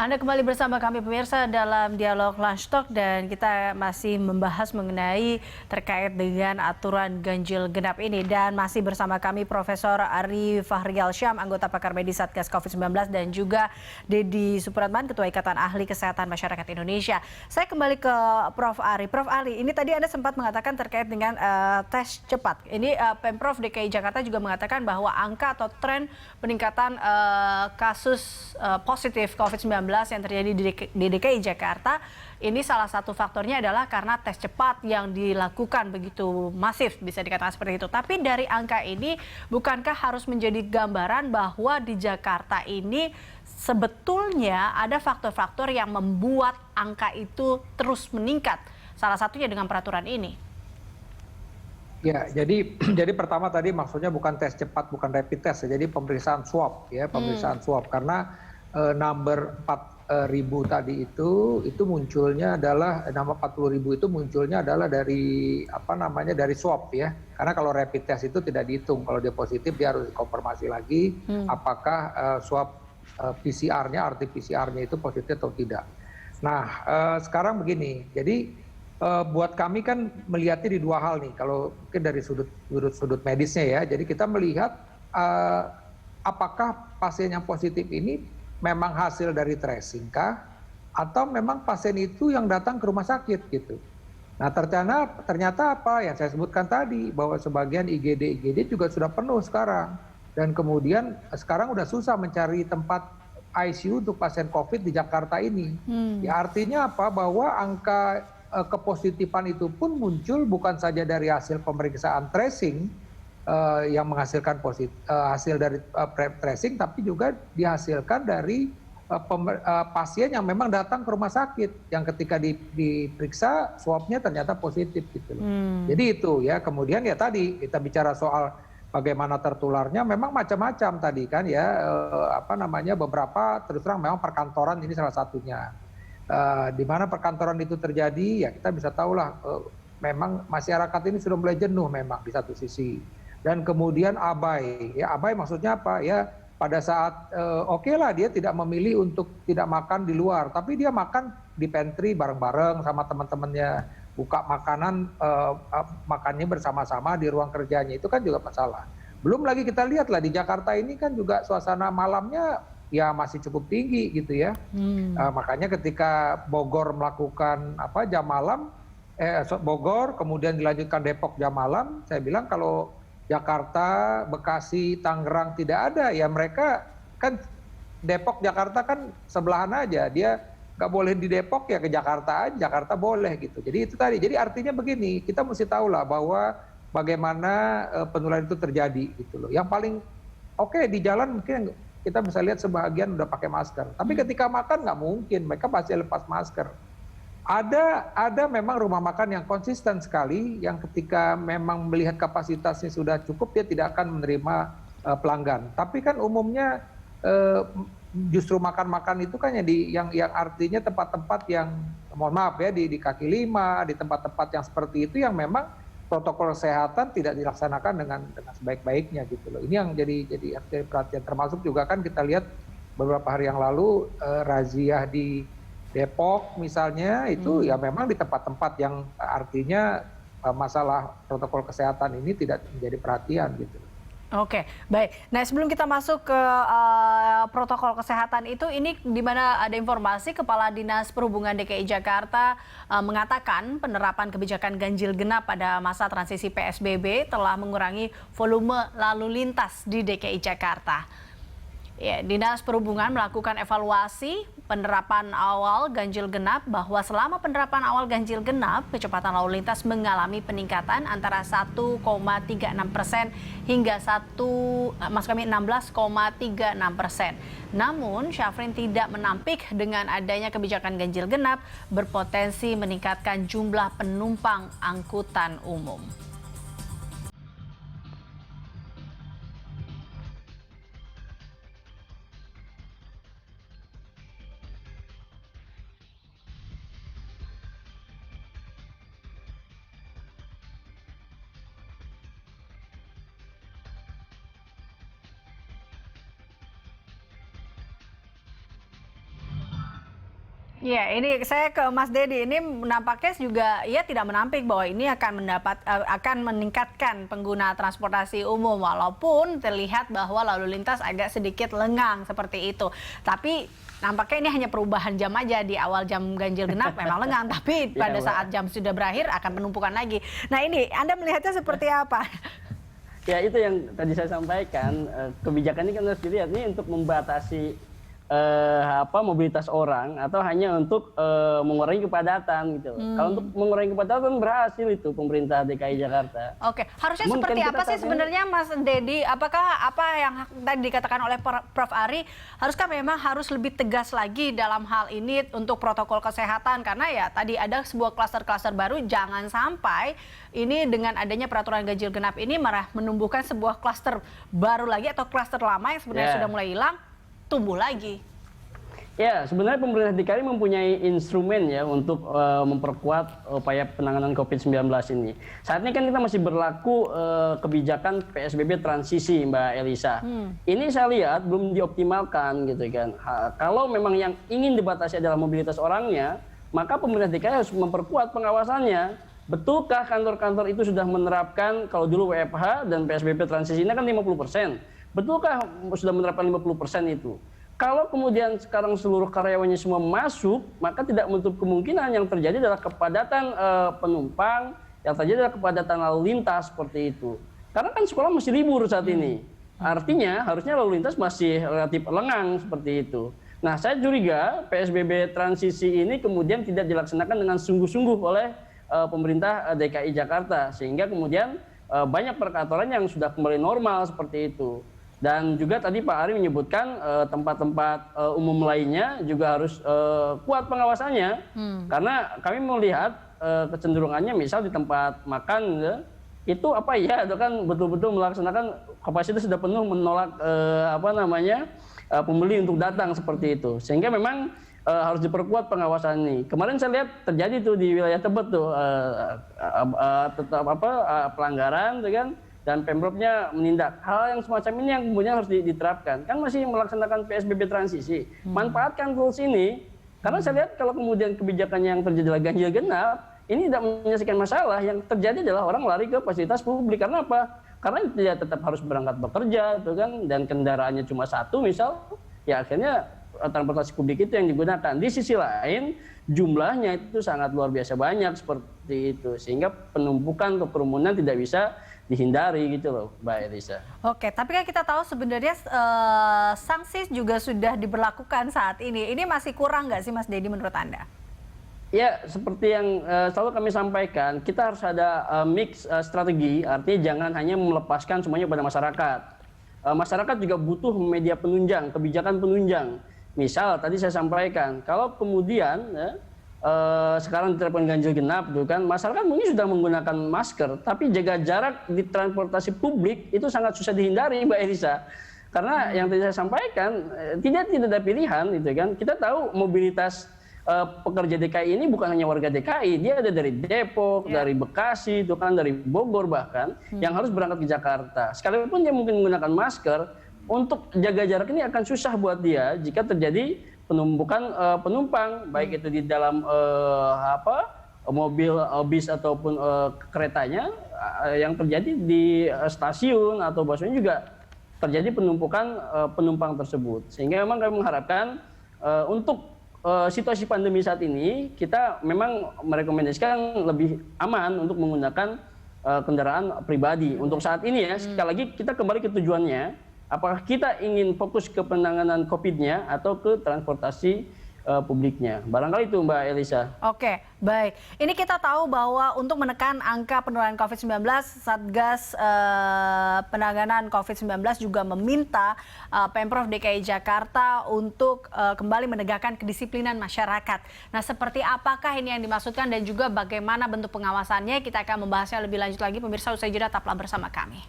Anda kembali bersama kami pemirsa dalam dialog Lunch Talk dan kita masih membahas mengenai terkait dengan aturan ganjil genap ini dan masih bersama kami Profesor Ari Fahrial Syam, anggota pakar medis Satgas COVID-19 dan juga Dedi Supratman, Ketua Ikatan Ahli Kesehatan Masyarakat Indonesia. Saya kembali ke Prof. Ari. Prof. Ari, ini tadi Anda sempat mengatakan terkait dengan tes cepat. Ini Pemprov DKI Jakarta juga mengatakan bahwa angka atau tren peningkatan kasus positif COVID-19 yang terjadi di DKI Jakarta ini salah satu faktornya adalah karena tes cepat yang dilakukan begitu masif, bisa dikatakan seperti itu. Tapi dari angka ini bukankah harus menjadi gambaran bahwa di Jakarta ini sebetulnya ada faktor-faktor yang membuat angka itu terus meningkat, salah satunya dengan peraturan ini? Ya, jadi pertama tadi maksudnya bukan tes cepat, bukan rapid test, ya, jadi pemeriksaan swab ya, pemeriksaan swab karena number 4.000 tadi itu munculnya adalah nama 40.000 itu munculnya adalah dari dari swab ya. Karena kalau rapid test itu tidak dihitung, kalau dia positif dia harus konfirmasi lagi apakah swab PCR-nya, RT-PCR-nya itu positif atau tidak. Nah, sekarang begini, jadi buat kami kan melihatnya di dua hal nih, kalau mungkin dari sudut medisnya ya. Jadi kita melihat apakah pasien yang positif ini memang hasil dari tracing kah, atau memang pasien itu yang datang ke rumah sakit gitu. Nah ternyata apa yang saya sebutkan tadi, bahwa sebagian IGD juga sudah penuh sekarang. Dan kemudian sekarang udah susah mencari tempat ICU untuk pasien COVID di Jakarta ini. Ya artinya apa, bahwa angka kepositifan itu pun muncul bukan saja dari hasil pemeriksaan tracing yang menghasilkan hasil dari tracing, tapi juga dihasilkan dari pasien yang memang datang ke rumah sakit yang ketika diperiksa swabnya ternyata positif gitu loh. Jadi itu ya, kemudian ya tadi kita bicara soal bagaimana tertularnya, memang macam-macam tadi kan ya, beberapa terus terang memang perkantoran ini salah satunya. Di mana perkantoran itu terjadi ya kita bisa tahulah memang masyarakat ini sudah mulai jenuh memang di satu sisi. Dan kemudian abai, ya abai maksudnya apa ya, pada saat oke lah dia tidak memilih untuk tidak makan di luar, tapi dia makan di pantry bareng-bareng sama teman-temannya, buka makanan, makannya bersama-sama di ruang kerjanya, itu kan juga masalah. Belum lagi kita lihatlah di Jakarta ini kan juga suasana malamnya ya masih cukup tinggi gitu ya. Makanya ketika Bogor melakukan jam malam, Bogor kemudian dilanjutkan Depok jam malam, saya bilang kalau Jakarta, Bekasi, Tangerang tidak ada, ya mereka kan Depok, Jakarta kan sebelahan aja, dia nggak boleh di Depok ya ke Jakarta aja, Jakarta boleh gitu. Jadi itu tadi, jadi artinya begini, kita mesti tahu lah bahwa bagaimana penularan itu terjadi gitu loh. Yang paling oke di jalan mungkin kita bisa lihat sebagian udah pakai masker, tapi ketika makan nggak mungkin, mereka pasti lepas masker. Ada memang rumah makan yang konsisten sekali, yang ketika memang melihat kapasitasnya sudah cukup, dia tidak akan menerima pelanggan. Tapi kan umumnya justru makan-makan itu kan yang artinya tempat-tempat yang, mohon maaf ya, di kaki lima, di tempat-tempat yang seperti itu, yang memang protokol kesehatan tidak dilaksanakan dengan sebaik-baiknya gitu loh. Ini yang jadi perhatian, termasuk juga kan kita lihat beberapa hari yang lalu razziah di Depok misalnya, itu ya memang di tempat-tempat yang artinya masalah protokol kesehatan ini tidak menjadi perhatian gitu. Oke, baik. Nah, sebelum kita masuk ke protokol kesehatan itu, ini di mana ada informasi Kepala Dinas Perhubungan DKI Jakarta mengatakan penerapan kebijakan ganjil genap pada masa transisi PSBB telah mengurangi volume lalu lintas di DKI Jakarta. Ya, Dinas Perhubungan melakukan evaluasi penerapan awal ganjil genap, bahwa selama penerapan awal ganjil genap, kecepatan lalu lintas mengalami peningkatan antara 1,36% hingga 16,36%. Namun, Syafrin tidak menampik dengan adanya kebijakan ganjil genap berpotensi meningkatkan jumlah penumpang angkutan umum. Ya, ini saya ke Mas Dedi. Ini nampaknya juga ia tidak menampik bahwa ini akan meningkatkan pengguna transportasi umum walaupun terlihat bahwa lalu lintas agak sedikit lengang seperti itu. Tapi nampaknya ini hanya perubahan jam aja, di awal jam ganjil genap memang lengang, tapi pada saat jam sudah berakhir akan penumpukan lagi. Nah, ini Anda melihatnya seperti apa? Ya, itu yang tadi saya sampaikan, kebijakan ini kan harus dilihat ini untuk membatasi mobilitas orang atau hanya untuk mengurangi kepadatan gitu. Kalau untuk mengurangi kepadatan berhasil itu pemerintah DKI Jakarta. Oke, harusnya Mungkin seperti apa sih saat ini sebenarnya Mas Dedi? Apakah apa yang tadi dikatakan oleh Prof. Ari, haruskah memang harus lebih tegas lagi dalam hal ini untuk protokol kesehatan? Karena ya tadi ada sebuah klaster-klaster baru, jangan sampai ini dengan adanya peraturan ganjil genap ini malah menumbuhkan sebuah klaster baru lagi atau klaster lama yang sebenarnya sudah mulai hilang, tumbuh lagi. Ya, sebenarnya pemerintah DKI mempunyai instrumen ya untuk memperkuat upaya penanganan COVID-19 ini. Saat ini kan kita masih berlaku kebijakan PSBB transisi, Mbak Elisa. Ini saya lihat belum dioptimalkan gitu kan. Kalau memang yang ingin dibatasi adalah mobilitas orangnya, maka pemerintah DKI harus memperkuat pengawasannya. Betulkah kantor-kantor itu sudah menerapkan, kalau dulu WFH dan PSBB transisi ini kan 50%. Betulkah sudah menerapkan 50% itu? Kalau kemudian sekarang seluruh karyawannya semua masuk, maka tidak menutup kemungkinan yang terjadi adalah kepadatan penumpang, yang terjadi adalah kepadatan lalu lintas seperti itu. Karena kan sekolah masih libur saat ini. Artinya harusnya lalu lintas masih relatif lengang seperti itu. Nah, saya curiga PSBB transisi ini kemudian tidak dilaksanakan dengan sungguh-sungguh oleh pemerintah DKI Jakarta, sehingga kemudian banyak perkantoran yang sudah kembali normal seperti itu. Dan juga tadi Pak Ari menyebutkan tempat-tempat umum lainnya juga harus kuat pengawasannya, karena kami melihat kecenderungannya misal di tempat makan ya, itu apa ya, itu kan betul-betul melaksanakan kapasitas sudah penuh, menolak pembeli untuk datang seperti itu, sehingga memang harus diperkuat pengawasan ini. Kemarin saya lihat terjadi tuh di wilayah Tebet tuh pelanggaran, tuh kan, dan Pemprovnya menindak. Hal yang semacam ini yang kemudian harus diterapkan. Kan masih melaksanakan PSBB transisi. Manfaatkan tools ini, karena saya lihat kalau kemudian kebijakan yang terjadi adalah ganjil genap, ini tidak menyelesaikan masalah. Yang terjadi adalah orang lari ke fasilitas publik. Karena apa? Karena dia tetap harus berangkat bekerja, tuh kan, dan kendaraannya cuma satu misal, ya akhirnya transportasi publik itu yang digunakan. Di sisi lain, jumlahnya itu sangat luar biasa banyak seperti itu, sehingga penumpukan atau kerumunan tidak bisa dihindari gitu loh, Mbak Elisa. Oke, tapi kan kita tahu sebenarnya sanksi juga sudah diberlakukan saat ini. Ini masih kurang nggak sih Mas Dedi menurut Anda? Ya, seperti yang selalu kami sampaikan, kita harus ada mix strategi, artinya jangan hanya melepaskan semuanya pada masyarakat. Masyarakat juga butuh media penunjang, kebijakan penunjang. Misal tadi saya sampaikan, kalau kemudian sekarang diterapkan ganjil genap, tuh kan, masyarakat mungkin sudah menggunakan masker, tapi jaga jarak di transportasi publik itu sangat susah dihindari, Mbak Elisa. Karena yang tadi saya sampaikan, tidak ada pilihan, gitu kan. Kita tahu mobilitas pekerja DKI ini bukan hanya warga DKI, dia ada dari Depok, dari Bekasi, itu kan, dari Bogor bahkan, yang harus berangkat ke Jakarta. Sekalipun dia mungkin menggunakan masker, untuk jaga jarak ini akan susah buat dia jika terjadi penumpukan penumpang, baik itu di dalam mobil, bis ataupun keretanya, yang terjadi di stasiun atau busway juga terjadi penumpukan penumpang tersebut. Sehingga memang kami mengharapkan untuk situasi pandemi saat ini, kita memang merekomendasikan lebih aman untuk menggunakan kendaraan pribadi. Untuk saat ini ya, sekali lagi kita kembali ke tujuannya. Apakah kita ingin fokus ke penanganan COVID-nya atau ke transportasi publiknya? Barangkali itu, Mbak Elisa. Oke, baik. Ini kita tahu bahwa untuk menekan angka penularan COVID-19, Satgas Penanganan COVID-19 juga meminta Pemprov DKI Jakarta untuk kembali menegakkan kedisiplinan masyarakat. Nah, seperti apakah ini yang dimaksudkan dan juga bagaimana bentuk pengawasannya? Kita akan membahasnya lebih lanjut lagi. Pemirsa, usai jeda tetaplah bersama kami.